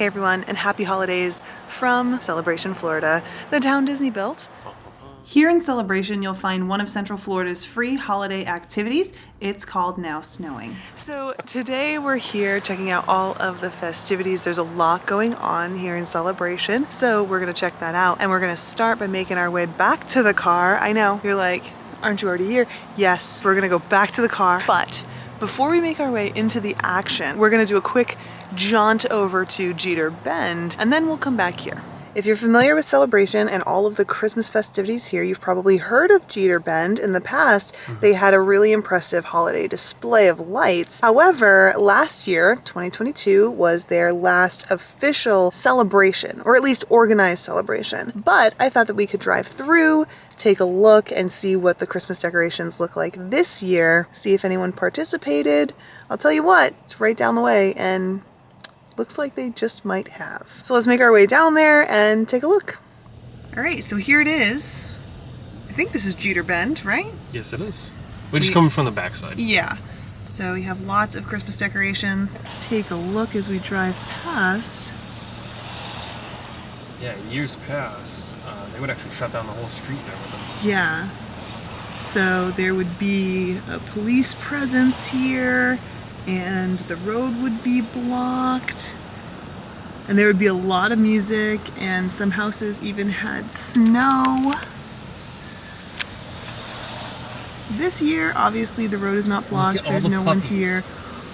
Hey everyone, and happy holidays from Celebration, Florida, the town Disney built. Here in Celebration, you'll find one of Central Florida's free holiday activities. It's called Now Snowing. So today we're here checking out all of the festivities. There's a lot going on here in Celebration, so we're gonna check that out. And we're gonna start by making our way back to the car. I know, you're like, aren't you already here? Yes, we're gonna go back to the car. But before we make our way into the action, we're gonna do a quick jaunt over to Jeater Bend, and then we'll come back here. If you're familiar with Celebration and all of the Christmas festivities here, you've probably heard of Jeater Bend. In the past, they had a really impressive holiday display of lights. However, last year, 2022, was their last official celebration, or at least organized celebration. But I thought that we could drive through, take a look, and see what the Christmas decorations look like this year, see if anyone participated. I'll tell you what, it's right down the way, and looks like they just might have. So let's make our way down there and take a look. All right, so here it is. I think this is Jeater Bend, right? Yes, it is. We're just coming from the backside. Yeah. So we have lots of Christmas decorations. Let's take a look as we drive past. Yeah, years past, they would actually shut down the whole street and everything. Yeah. So there would be a police presence here, and the road would be blocked, and there would be a lot of music, and some houses even had snow. This year, obviously, the road is not blocked. There's no one here.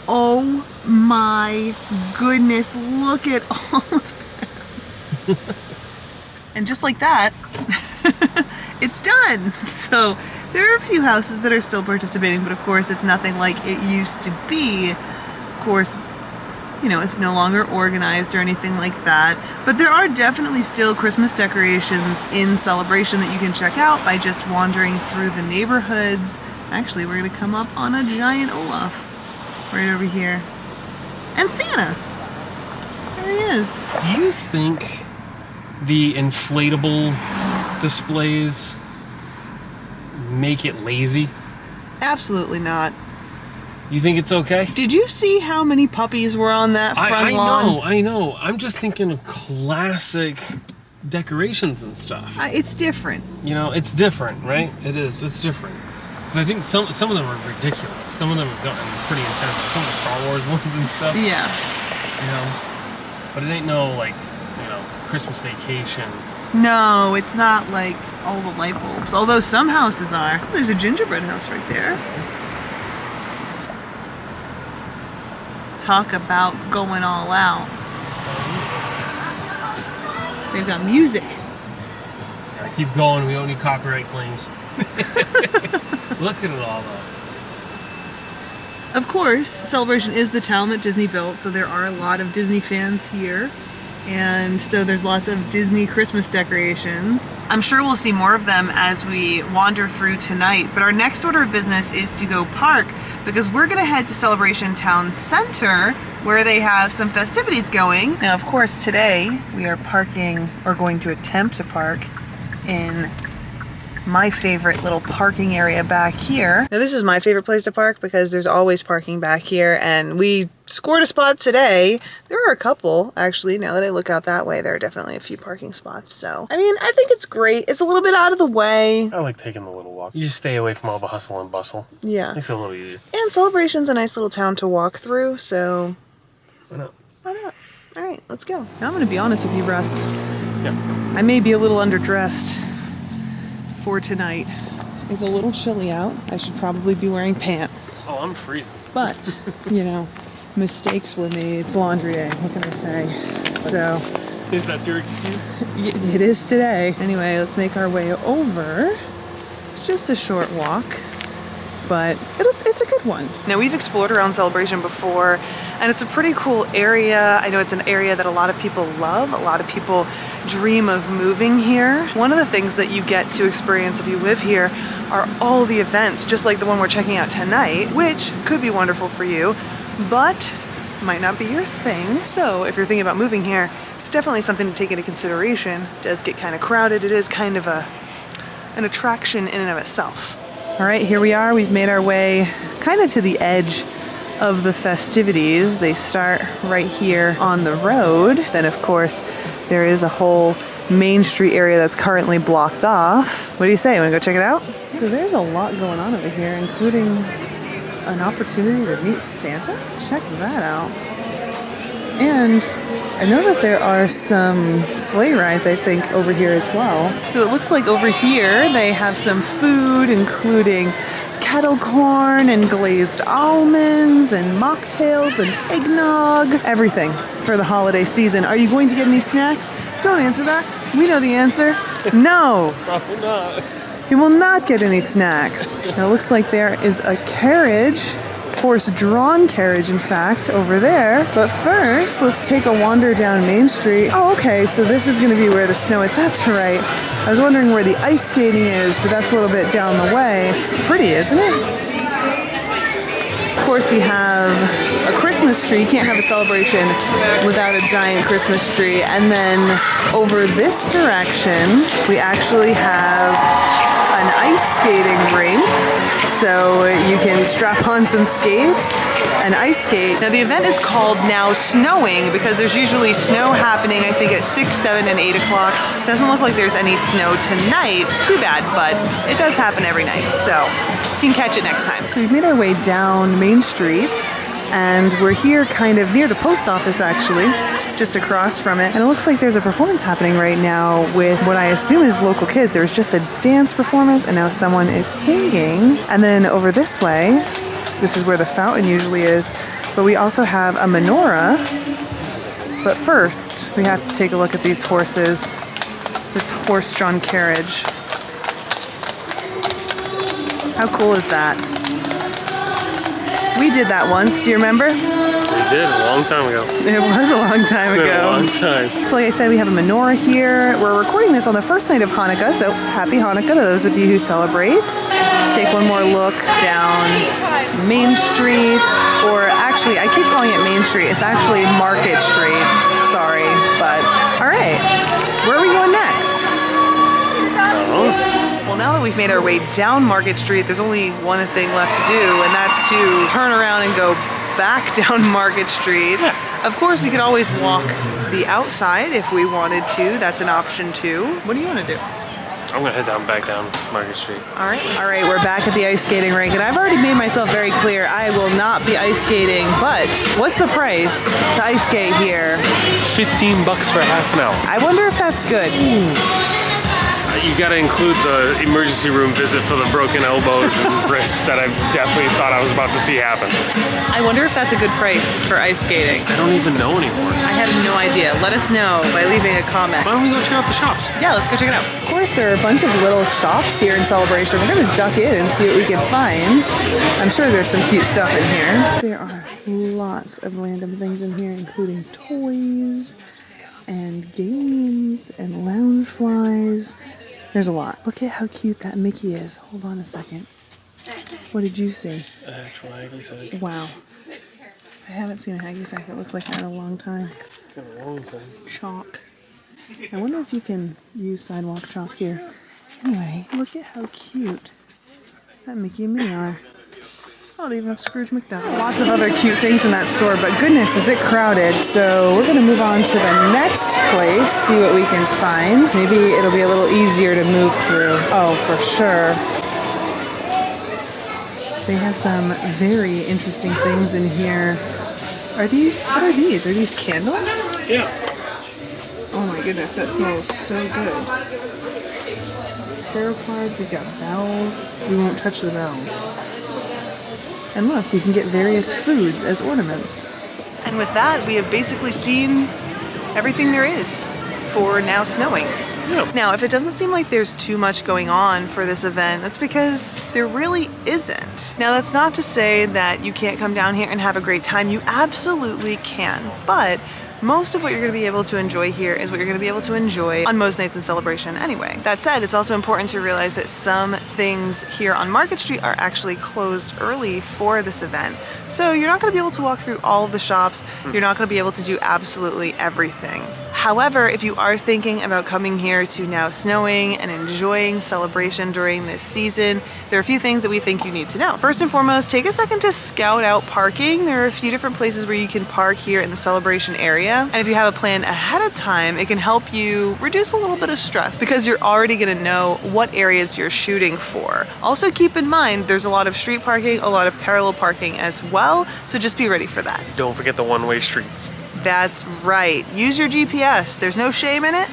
Oh my goodness, look at all of them. And just like that, it's done. So there are a few houses that are still participating, but of course it's nothing like it used to be. Of course, you know, it's no longer organized or anything like that, but there are definitely still Christmas decorations in Celebration that you can check out by just wandering through the neighborhoods. Actually, we're gonna come up on a giant Olaf right over here. And Santa, there he is. Do you think the inflatable displays make it lazy? Absolutely not. You think it's okay? Did you see how many puppies were on that front lawn? I know. I'm just thinking of classic decorations and stuff. It's different. You know, it's different, right? It is. It's different. Because I think some of them are ridiculous. Some of them have gotten pretty intense. Like some of the Star Wars ones and stuff. Yeah. You know? But it ain't no, like, you know, Christmas Vacation. No, it's not like all the light bulbs, although some houses are. There's a gingerbread house right there. Talk about going all out. They've got music. Yeah, keep going, we don't need copyright claims. Look at it all though. Of course, Celebration is the town that Disney built, so there are a lot of Disney fans here. And so there's lots of Disney Christmas decorations. I'm sure we'll see more of them as we wander through tonight, but our next order of business is to go park because we're gonna head to Celebration Town Center where they have some festivities going. Now, of course, today we are parking, or going to attempt to park, in my favorite little parking area back here. Now this is my favorite place to park because there's always parking back here, and we scored a spot today. There are a couple, actually, now that I look out that way, there are definitely a few parking spots. So, I mean, I think it's great. It's a little bit out of the way. I like taking the little walk. You just stay away from all the hustle and bustle. Yeah. Makes it a little easier. And Celebration's a nice little town to walk through, so Why not? why not? All right, let's go. Now I'm gonna be honest with you, Russ. Yeah. I may be a little underdressed for tonight. It's a little chilly out. I should probably be wearing pants. Oh, I'm freezing. But, you know, mistakes were made. It's laundry day, what can I say? So, Is that your excuse? it is today. Anyway, let's make our way over. It's just a short walk, but it's a good one. Now, we've explored around Celebration before, and it's a pretty cool area. I know it's an area that a lot of people love. A lot of people dream of moving here. One of the things that you get to experience if you live here are all the events, just like the one we're checking out tonight, which could be wonderful for you, but might not be your thing. So if you're thinking about moving here, it's definitely something to take into consideration. It does get kind of crowded. It is kind of an attraction in and of itself. All right, here we are. We've made our way kind of to the edge of the festivities. They start right here on the road. Then, of course, there is a whole Main Street area that's currently blocked off. What do you say? Want to go check it out? So there's a lot going on over here, including an opportunity to meet Santa. Check that out. And I know that there are some sleigh rides, I think, over here as well. So it looks like over here they have some food, including kettle corn and glazed almonds and mocktails and eggnog. Everything for the holiday season. Are you going to get any snacks? Don't answer that. We know the answer. No. Probably not. You will not get any snacks. Now it looks like there is a carriage, horse-drawn carriage, in fact, over there. But first, let's take a wander down Main Street. Oh, okay, so this is going to be where the snow is. That's right. I was wondering where the ice skating is, but that's a little bit down the way. It's pretty, isn't it? Of course, we have a Christmas tree. You can't have a celebration without a giant Christmas tree. And then over this direction, we actually have an ice skating rink. So you can strap on some skates and ice skate. Now the event is called Now Snowing because there's usually snow happening, I think, at 6, 7, and 8 o'clock. Doesn't look like there's any snow tonight. It's too bad, but it does happen every night. So you can catch it next time. So we've made our way down Main Street and we're here kind of near the post office, actually, just across from it. And it looks like there's a performance happening right now with what I assume is local kids. There was just a dance performance and now someone is singing. And then over this way, this is where the fountain usually is, but we also have a menorah. But first, we have to take a look at these horses, this horse-drawn carriage. How cool is that? We did that once, do you remember? We did, a long time ago. It was a long time ago. It's been a long time. So like I said, we have a menorah here. We're recording this on the first night of Hanukkah, so happy Hanukkah to those of you who celebrate. Let's take one more look down Main Street, or actually, I keep calling it Main Street. It's actually Market Street. Sorry, but all right. Where are we going next? Well, now that we've made our way down Market Street, there's only one thing left to do, and that's to turn around and go back down Market Street. Of course, we could always walk the outside if we wanted to. That's an option too. What do you want to do? I'm gonna head back down Market Street. All right, we're back at the ice skating rink, and I've already made myself very clear I will not be ice skating, but what's the price to ice skate here? $15 for half an hour. I wonder if that's good. You gotta include the emergency room visit for the broken elbows and wrists that I definitely thought I was about to see happen. I wonder if that's a good price for ice skating. I don't even know anymore. I have no idea. Let us know by leaving a comment. Why don't we go check out the shops? Yeah, let's go check it out. Of course, there are a bunch of little shops here in Celebration. We're gonna duck in and see what we can find. I'm sure there's some cute stuff in here. There are lots of random things in here, including toys and games and lounge flies. There's a lot. Look at how cute that Mickey is. Hold on a second. What did you see? An actual Aggie sack. Wow. I haven't seen a Aggie sack that looks like that in a long time. Been a long time. Chalk. I wonder if you can use sidewalk chalk here. Anyway, look at how cute that Mickey and Minnie are. Oh, they even have Scrooge McDuck. Lots of other cute things in that store, but goodness, is it crowded. So we're going to move on to the next place, see what we can find. Maybe it'll be a little easier to move through. Oh, for sure. They have some very interesting things in here. What are these? Are these candles? Yeah. Oh my goodness, that smells so good. Tarot cards, you've got bells. We won't touch the bells. And look, you can get various foods as ornaments. And with that, we have basically seen everything there is for Now Snowing. Yeah. Now, if it doesn't seem like there's too much going on for this event, that's because there really isn't. Now, that's not to say that you can't come down here and have a great time. You absolutely can. But most of what you're going to be able to enjoy here is what you're going to be able to enjoy on most nights in Celebration anyway. That said, it's also important to realize that some things here on Market Street are actually closed early for this event. So you're not going to be able to walk through all of the shops. You're not going to be able to do absolutely everything. However, if you are thinking about coming here to Now Snowing and enjoying celebration during this season, there are a few things that we think you need to know. First and foremost, take a second to scout out parking. There are a few different places where you can park here in the celebration area. And if you have a plan ahead of time, it can help you reduce a little bit of stress because you're already gonna know what areas you're shooting for. Also keep in mind, there's a lot of street parking, a lot of parallel parking as well, so just be ready for that. Don't forget the one-way streets. That's right. Use your GPS. There's no shame in it.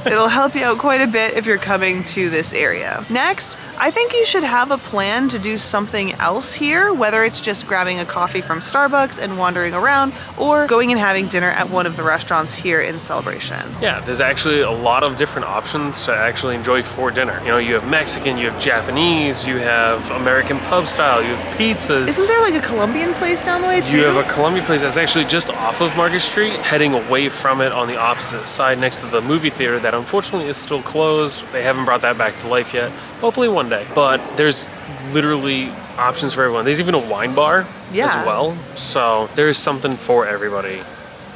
It'll help you out quite a bit if you're coming to this area. Next, I think you should have a plan to do something else here, whether it's just grabbing a coffee from Starbucks and wandering around, or going and having dinner at one of the restaurants here in Celebration. Yeah, there's actually a lot of different options to actually enjoy for dinner. You know, you have Mexican, you have Japanese, you have American pub style, you have pizzas. Isn't there like a Colombian place down the way too? You have a Colombian place that's actually just off of Market Street, heading away from it on the opposite side next to the movie theater that unfortunately is still closed. They haven't brought that back to life yet. Hopefully one day. But there's literally options for everyone. There's even a wine bar as well. So there's something for everybody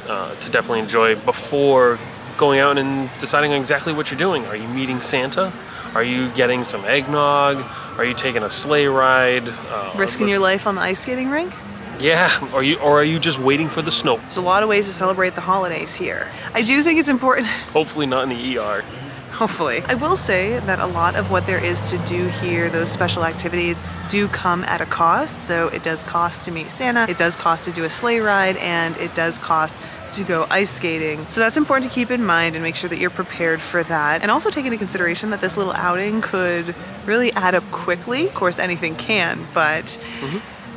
to definitely enjoy before going out and deciding on exactly what you're doing. Are you meeting Santa? Are you getting some eggnog? Are you taking a sleigh ride? Risking your life on the ice skating rink? Yeah, or are you just waiting for the snow? There's a lot of ways to celebrate the holidays here. I do think it's important. Hopefully not in the ER. Hopefully. I will say that a lot of what there is to do here, those special activities, do come at a cost. So it does cost to meet Santa, it does cost to do a sleigh ride, and it does cost to go ice skating. So that's important to keep in mind and make sure that you're prepared for that. And also take into consideration that this little outing could really add up quickly. Of course, anything can, but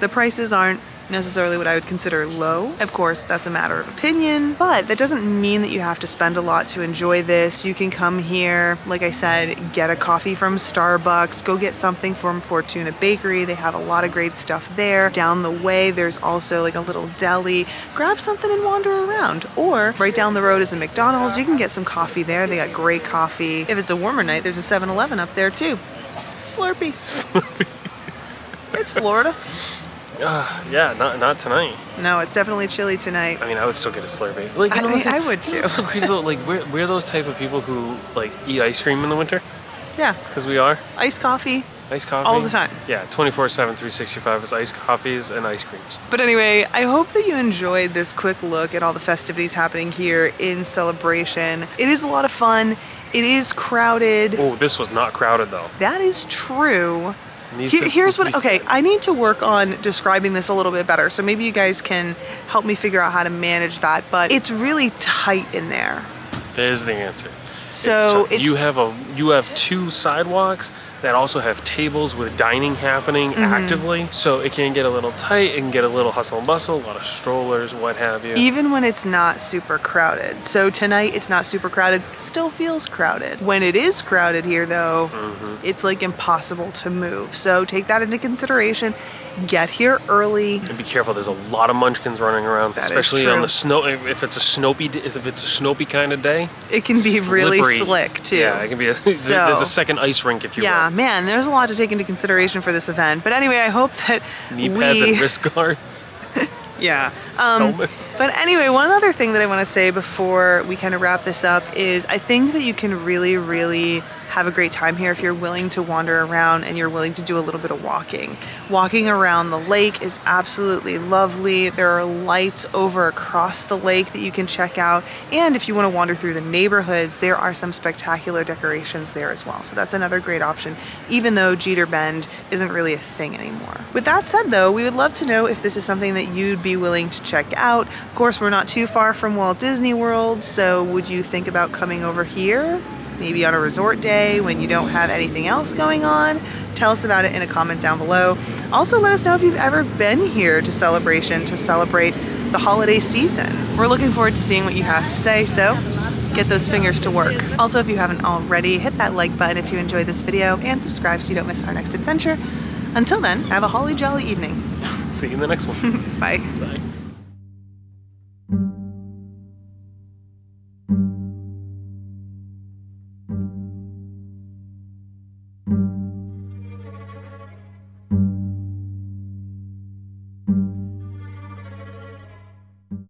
the prices aren't necessarily what I would consider low. Of course, that's a matter of opinion, but that doesn't mean that you have to spend a lot to enjoy this. You can come here, like I said, get a coffee from Starbucks, go get something from Fortuna Bakery. They have a lot of great stuff there. Down the way, there's also like a little deli. Grab something and wander around. Or right down the road is a McDonald's. You can get some coffee there. They got great coffee. If it's a warmer night, there's a 7-Eleven up there too. Slurpee. Slurpee. It's Florida. Yeah, not tonight. No, it's definitely chilly tonight. I mean, I would still get a Slurpee. Like, I would too. It's so crazy though. Like, we're those type of people who like eat ice cream in the winter. Yeah. Because we are. Iced coffee. Iced coffee. All the time. Yeah, 24/7, 365 is iced coffees and ice creams. But anyway, I hope that you enjoyed this quick look at all the festivities happening here in Celebration. It is a lot of fun. It is crowded. Oh, this was not crowded though. That is true. Here's what, okay, I need to work on describing this a little bit better, so maybe you guys can help me figure out how to manage that, but it's really tight in there. There's the answer. So you have two sidewalks that also have tables with dining happening actively, so it can get a little tight, it can get a little hustle and bustle, a lot of strollers, what have you. Even when it's not super crowded. So tonight it's not super crowded, still feels crowded. When it is crowded here though, it's like impossible to move. So take that into consideration. Get here early. And be careful, there's a lot of munchkins running around, especially on the snow. If it's a snopy kind of day, it can be really slick too. Yeah, it can be. There's a second ice rink, if you will. Yeah, man, there's a lot to take into consideration for this event. But anyway, I hope that knee pads and wrist guards. Yeah. Helmets. But anyway, one other thing that I want to say before we kind of wrap this up is I think that you can really, really have a great time here if you're willing to wander around and you're willing to do a little bit of walking. Walking around the lake is absolutely lovely. There are lights over across the lake that you can check out. And if you want to wander through the neighborhoods, there are some spectacular decorations there as well. So that's another great option, even though Jeter Bend isn't really a thing anymore. With that said though, we would love to know if this is something that you'd be willing to check out. Of course, we're not too far from Walt Disney World, so would you think about coming over here? Maybe on a resort day when you don't have anything else going on? Tell us about it in a comment down below. Also, let us know if you've ever been here to Celebration to celebrate the holiday season. We're looking forward to seeing what you have to say, so get those fingers to work. Also, if you haven't already, hit that like button if you enjoyed this video and subscribe so you don't miss our next adventure. Until then, have a holly jolly evening. See you in the next one. Bye. Bye.